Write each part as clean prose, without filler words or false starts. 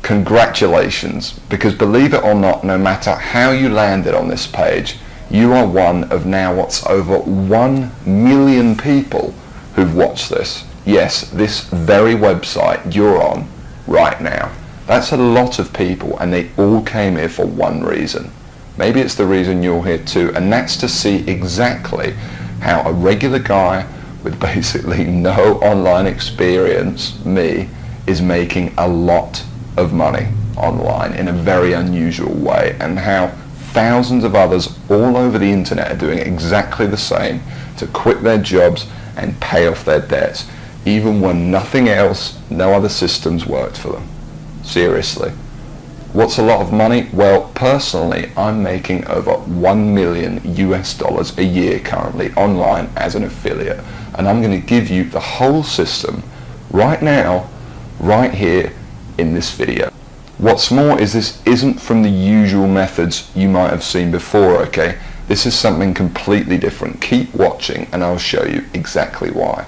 congratulations, because believe it or not, no matter how you landed on this page, you are one of now what's over 1 million people who've watched this. Yes, this very website you're on right now. That's a lot of people, and they all came here for one reason. Maybe it's the reason you're here too, and that's to see exactly how a regular guy with basically no online experience, me, is making a lot of money online in a very unusual way, and how thousands of others all over the internet are doing exactly the same to quit their jobs and pay off their debts, even when nothing else, no other systems worked for them. Seriously. What's a lot of money? Well, personally, I'm making over $1 million US a year currently online as an affiliate, and I'm going to give you the whole system right now, right here in this video. What's more is this isn't from the usual methods you might have seen before, okay? This is something completely different. Keep watching and I'll show you exactly why.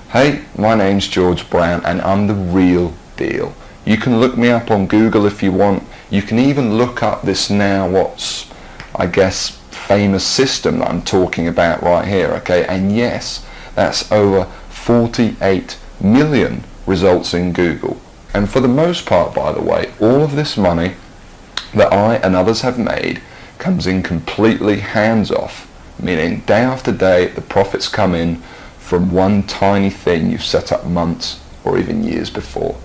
Hey, my name's George Brown and I'm the real deal. You can look me up on Google if you want. You can even look up this now what's, I guess, famous system that I'm talking about right here, okay? And yes, that's over 48 million results in Google. And for the most part, by the way, all of this money that I and others have made comes in completely hands-off, meaning day after day the profits come in from one tiny thing you've set up months or even years before.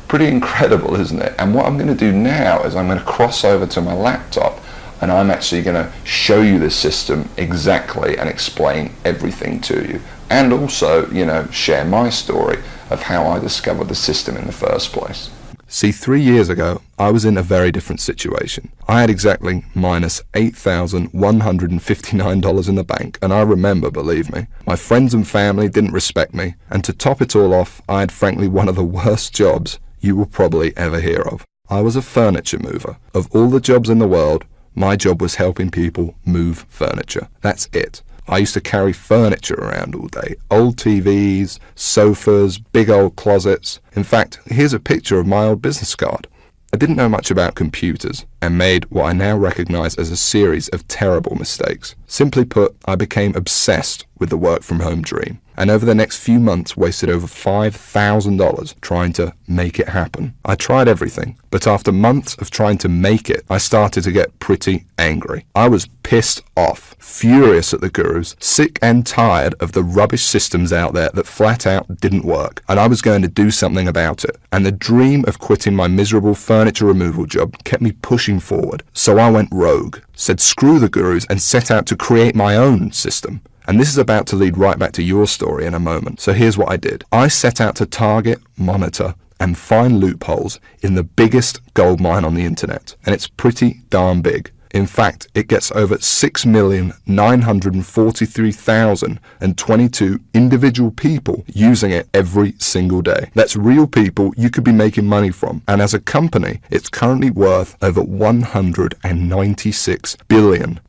Pretty incredible, isn't it? And what I'm going to do now is I'm going to cross over to my laptop and I'm actually going to show you this system exactly and explain everything to you. And also, you know, share my story of how I discovered the system in the first place. See, 3 years ago, I was in a very different situation. I had exactly minus $8,159 in the bank, and I remember, believe me, my friends and family didn't respect me, and to top it all off, I had frankly one of the worst jobs you will probably ever hear of. I was a furniture mover. Of all the jobs in the world, my job was helping people move furniture. That's it. I used to carry furniture around all day. Old TVs, sofas, big old closets. In fact, here's a picture of my old business card. I didn't know much about computers and made what I now recognize as a series of terrible mistakes. Simply put, I became obsessed with the work from home dream, and over the next few months wasted over $5,000 trying to make it happen. I tried everything, but after months of trying to make it, I started to get pretty angry. I was pissed off, furious at the gurus, sick and tired of the rubbish systems out there that flat out didn't work, and I was going to do something about it. And the dream of quitting my miserable furniture removal job kept me pushing forward. So I went rogue, said screw the gurus, and set out to create my own system. And this is about to lead right back to your story in a moment. So here's what I did. I set out to target, monitor, and find loopholes in the biggest gold mine on the internet. And it's pretty darn big. In fact, it gets over 6,943,022 individual people using it every single day. That's real people you could be making money from. And as a company, it's currently worth over $196 billion.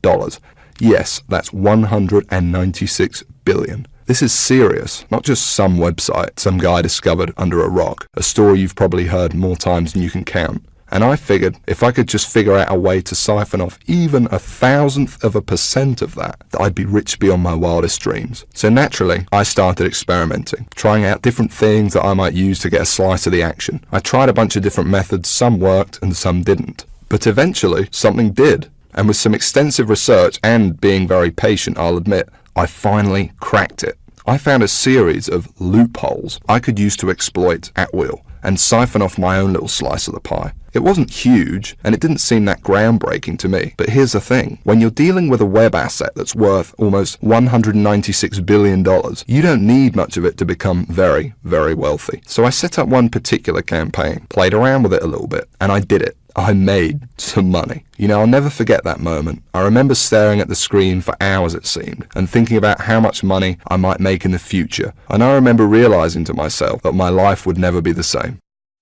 Yes, that's 196 billion. This is serious, not just some website some guy discovered under a rock, a story you've probably heard more times than you can count. And I figured if I could just figure out a way to siphon off even 1,000% of that, I'd be rich beyond my wildest dreams. So naturally, I started experimenting, trying out different things that I might use to get a slice of the action. I tried a bunch of different methods, some worked and some didn't. But eventually, something did. And with some extensive research and being very patient, I'll admit, I finally cracked it. I found a series of loopholes I could use to exploit at will and siphon off my own little slice of the pie. It wasn't huge, and it didn't seem that groundbreaking to me. But here's the thing. When you're dealing with a web asset that's worth almost $196 billion, you don't need much of it to become very, very wealthy. So I set up one particular campaign, played around with it a little bit, and I did it. I made some money. You know, I'll never forget that moment. I remember staring at the screen for hours, it seemed, and thinking about how much money I might make in the future. And I remember realizing to myself that my life would never be the same.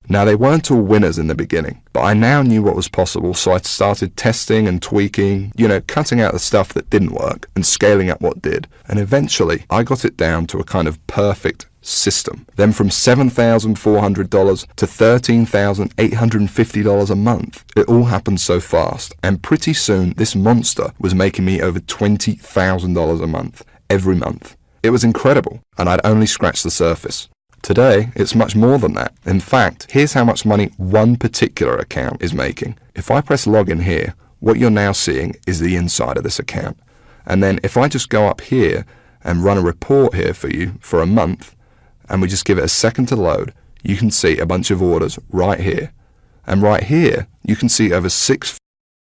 Now, they weren't all winners in the beginning, but I now knew what was possible, so I started testing and tweaking, cutting out the stuff that didn't work and scaling up what did. And eventually, I got it down to a kind of perfect system. Then from $7,400 to $13,850 a month. It all happened so fast, and pretty soon this monster was making me over $20,000 a month, every month. It was incredible, and I'd only scratched the surface. Today, it's much more than that. In fact, here's how much money one particular account is making. If I press login here, what you're now seeing is the inside of this account. And then if I just go up here and run a report here for you for a month, and we just give it a second to load, you can see a bunch of orders right here. And right here, you can see over 6